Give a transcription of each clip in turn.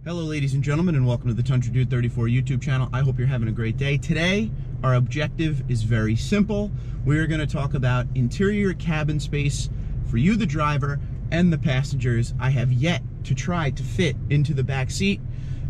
Hello ladies and gentlemen, and welcome to the Tundra Dude 34 YouTube channel. I hope you're having a great day. Today, our objective is very simple. We are going to talk about interior cabin space for you, the driver, and the passengers. I have yet to try to fit into the back seat.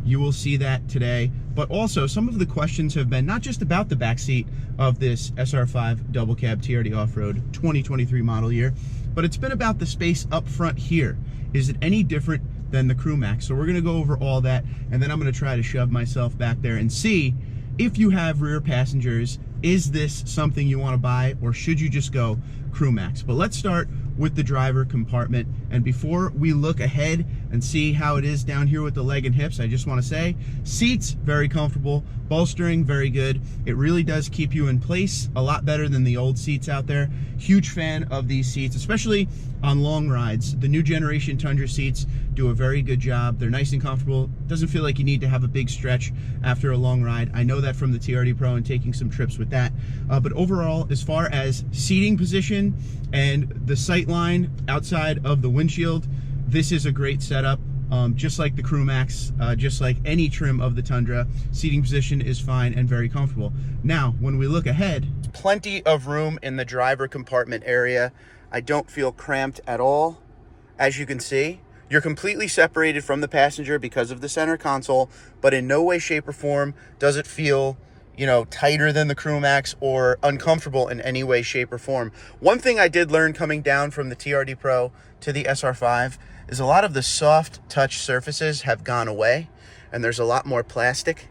You will see that today. But also, some of the questions have been not just about the back seat of this SR5 Double Cab TRD Off-Road 2023 model year, but it's been about the space up front here. Is it any different than the Crew Max? So we're gonna go over all that, and then I'm gonna try to shove myself back there and see if you have rear passengers, is this something you wanna buy, or should you just go Crew Max? But let's start with the driver compartment. And before we look ahead and see how it is down here with the leg and hips, I just wanna say, seats, very comfortable, bolstering, very good. It really does keep you in place, a lot better than the old seats out there. Huge fan of these seats, especially on long rides. The new generation Tundra seats do a very good job. They're nice and comfortable. Doesn't feel like you need to have a big stretch after a long ride. I know that from the TRD Pro and taking some trips with that. But overall, as far as seating position and the sight line outside of the windshield, this is a great setup. Just like the Crew Max, just like any trim of the Tundra, seating position is fine and very comfortable. Now, when we look ahead, plenty of room in the driver compartment area. I don't feel cramped at all. As you can see, you're completely separated from the passenger because of the center console, but in no way, shape, or form does it feel, you know, tighter than the Crew Max or uncomfortable in any way, shape, or form. One thing I did learn coming down from the TRD Pro to the SR5 is a lot of the soft touch surfaces have gone away, and there's a lot more plastic.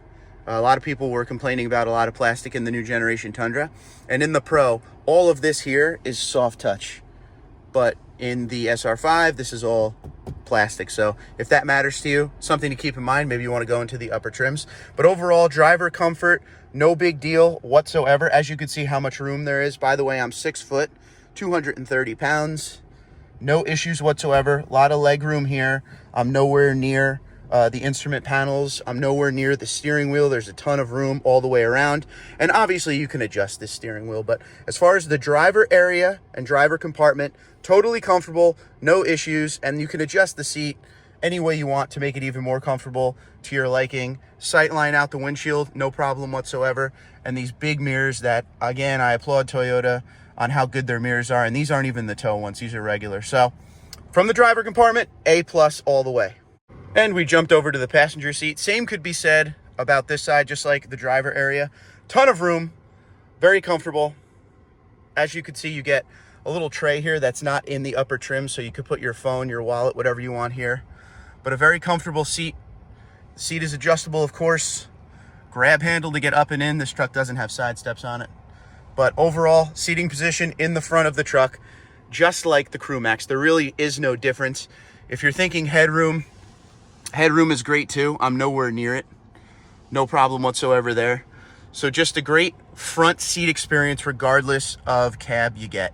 A lot of people were complaining about a lot of plastic in the new generation Tundra, and in the Pro, all of this here is soft touch. But in the SR5, this is all plastic. So if that matters to you, something to keep in mind. Maybe you want to go into the upper trims. But overall, driver comfort, no big deal whatsoever. As you can see how much room there is. By the way, I'm 6 foot, 230 pounds. No issues whatsoever. A lot of leg room here. I'm nowhere near the instrument panels. I'm nowhere near the steering wheel. There's a ton of room all the way around. And obviously you can adjust this steering wheel. But as far as the driver area and driver compartment, totally comfortable, no issues. And you can adjust the seat any way you want to make it even more comfortable to your liking. Sight line out the windshield, no problem whatsoever. And these big mirrors that, again, I applaud Toyota on how good their mirrors are. And these aren't even the tow ones, these are regular. So from the driver compartment, A+ all the way. And we jumped over to the passenger seat. Same could be said about this side, just like the driver area. Ton of room, very comfortable. As you can see, you get a little tray here that's not in the upper trim, so you could put your phone, your wallet, whatever you want here. But a very comfortable seat. The seat is adjustable, of course. Grab handle to get up and in. This truck doesn't have side steps on it. But overall, seating position in the front of the truck, just like the Crew Max. There really is no difference. If you're thinking headroom, headroom is great too. I'm nowhere near it. No problem whatsoever there. So just a great front seat experience regardless of cab you get.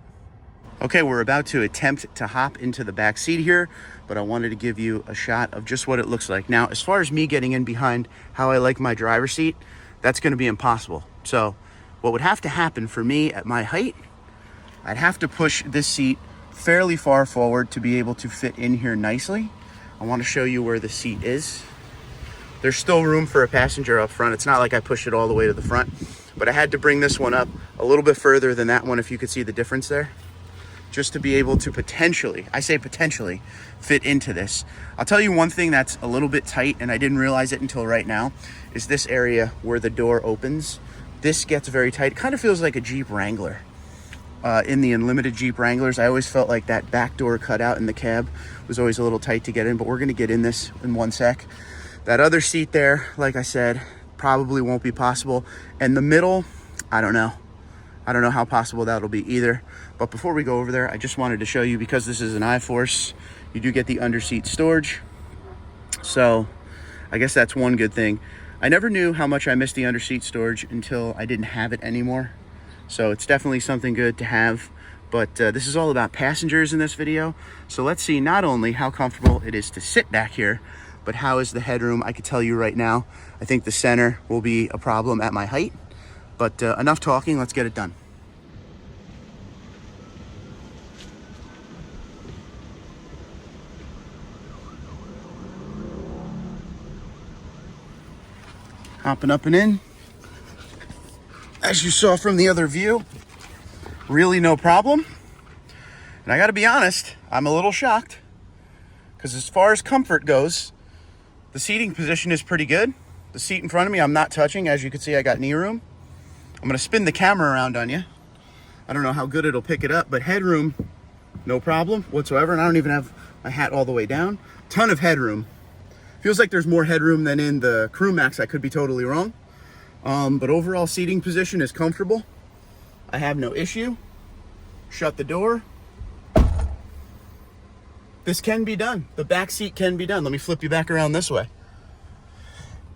Okay, we're about to attempt to hop into the back seat here, but I wanted to give you a shot of just what it looks like. Now, as far as me getting in behind how I like my driver's seat, that's gonna be impossible. So what would have to happen for me at my height, I'd have to push this seat fairly far forward to be able to fit in here nicely. I want to show you where the seat is. There's still room for a passenger up front. It's not like I pushed it all the way to the front, but I had to bring this one up a little bit further than that one, if you could see the difference there, just to be able to potentially, I say potentially, fit into this. I'll tell you one thing that's a little bit tight, and I didn't realize it until right now, is this area where the door opens. This gets very tight. It kind of feels like a Jeep Wrangler. In the Unlimited Jeep Wranglers, I always felt like that back door cutout in the cab was always a little tight to get in, but we're gonna get in this in one sec. That other seat there, like I said, probably won't be possible. And the middle, I don't know. I don't know how possible that'll be either. But before we go over there, I just wanted to show you, because this is an I-Force, you do get the under-seat storage. So I guess that's one good thing. I never knew how much I missed the under-seat storage until I didn't have it anymore. So it's definitely something good to have. But this is all about passengers in this video. So let's see not only how comfortable it is to sit back here, but how is the headroom. I could tell you right now, I think the center will be a problem at my height. But enough talking, let's get it done. Hopping up and in. As you saw from the other view, really no problem. And I gotta be honest, I'm a little shocked because as far as comfort goes, the seating position is pretty good. The seat in front of me, I'm not touching. As you can see, I got knee room. I'm gonna spin the camera around on you. I don't know how good it'll pick it up, but headroom, no problem whatsoever. And I don't even have my hat all the way down. Ton of headroom. Feels like there's more headroom than in the Crew Max. I could be totally wrong. But overall seating position is comfortable. I have no issue. Shut the door. This can be done. The back seat can be done. Let me flip you back around this way.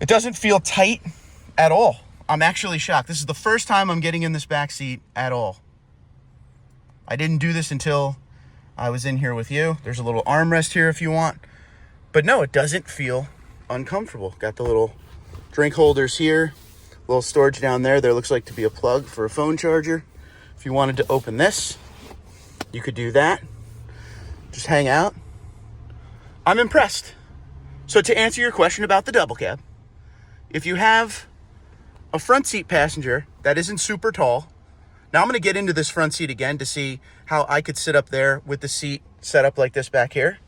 It doesn't feel tight at all. I'm actually shocked. This is the first time I'm getting in this back seat at all. I didn't do this until I was in here with you. There's a little armrest here if you want. But no, it doesn't feel uncomfortable. Got the little drink holders here. Little storage down there. There looks like to be a plug for a phone charger. If you wanted to open this, you could do that. Just hang out. I'm impressed. So to answer your question about the double cab, if you have a front seat passenger that isn't super tall, now I'm going to get into this front seat again to see how I could sit up there with the seat set up like this back here.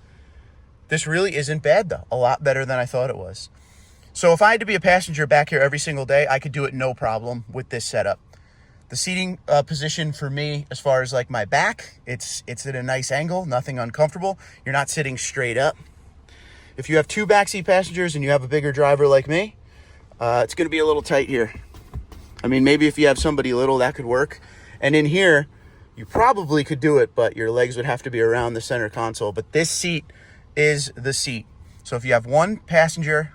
This really isn't bad though. A lot better than I thought it was. So if I had to be a passenger back here every single day, I could do it no problem with this setup. The seating position for me, as far as like my back, it's at a nice angle, nothing uncomfortable. You're not sitting straight up. If you have two backseat passengers and you have a bigger driver like me, it's going to be a little tight here. I mean, maybe if you have somebody little, that could work. And in here, you probably could do it, but your legs would have to be around the center console. But this seat is the seat. So if you have one passenger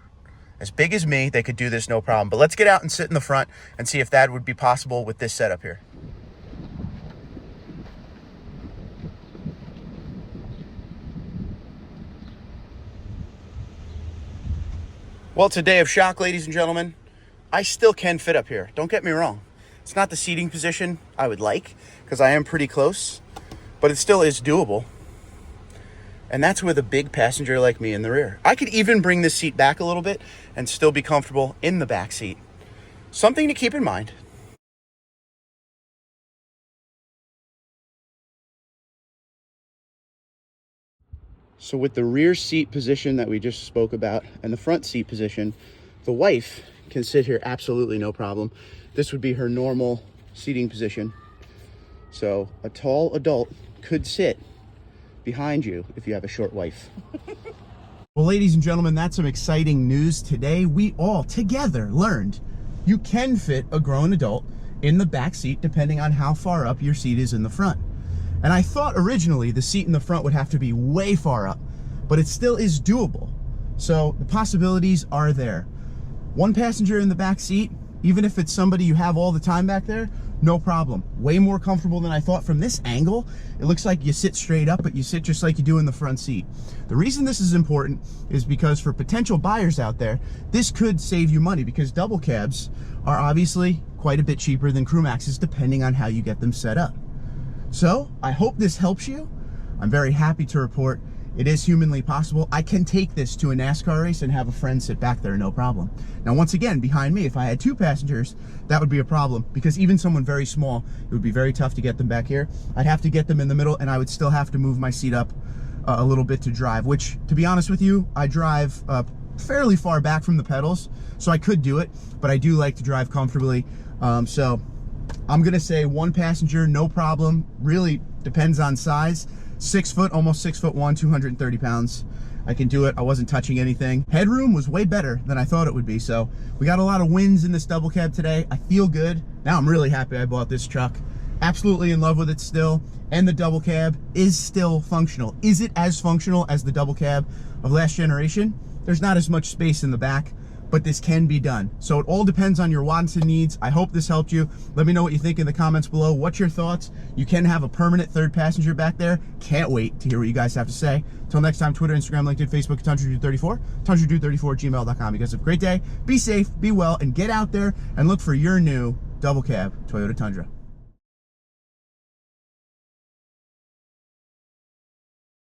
as big as me, they could do this no problem. But let's get out and sit in the front and see if that would be possible with this setup here. Well, it's a day of shock, ladies and gentlemen. I still can fit up here. Don't get me wrong. It's not the seating position I would like because I am pretty close, but it still is doable. And that's with a big passenger like me in the rear. I could even bring this seat back a little bit and still be comfortable in the back seat. Something to keep in mind. So with the rear seat position that we just spoke about and the front seat position, the wife can sit here absolutely no problem. This would be her normal seating position. So a tall adult could sit behind you if you have a short wife. Well, ladies and gentlemen, that's some exciting news today. We all together learned you can fit a grown adult in the back seat depending on how far up your seat is in the front. And I thought originally the seat in the front would have to be way far up, but it still is doable. So the possibilities are there. One passenger in the back seat, even if it's somebody you have all the time back there, no problem. Way more comfortable than I thought from this angle. It looks like you sit straight up, but you sit just like you do in the front seat. The reason this is important is because for potential buyers out there, this could save you money because double cabs are obviously quite a bit cheaper than Crew Maxes depending on how you get them set up. So I hope this helps you. I'm very happy to report it is humanly possible. I can take this to a NASCAR race and have a friend sit back there, no problem. Now, once again, behind me, if I had two passengers, that would be a problem because even someone very small, it would be very tough to get them back here. I'd have to get them in the middle and I would still have to move my seat up a little bit to drive, which, to be honest with you, I drive fairly far back from the pedals, so I could do it, but I do like to drive comfortably. So I'm gonna say one passenger, no problem. Really depends on size. 6 foot, almost 6'1", 230 pounds. I can do it. I wasn't touching anything. Headroom was way better than I thought it would be. So we got a lot of wins in this double cab today. I feel good. Now I'm really happy I bought this truck. Absolutely in love with it still. And the double cab is still functional. Is it as functional as the double cab of last generation? There's not as much space in the back, but this can be done. So it all depends on your wants and needs. I hope this helped you. Let me know what you think in the comments below. What's your thoughts? You can have a permanent third passenger back there. Can't wait to hear what you guys have to say. Till next time, Twitter, Instagram, LinkedIn, Facebook, TundraDude34, TundraDude34@gmail.com. You guys have a great day. Be safe, be well, and get out there and look for your new double cab Toyota Tundra.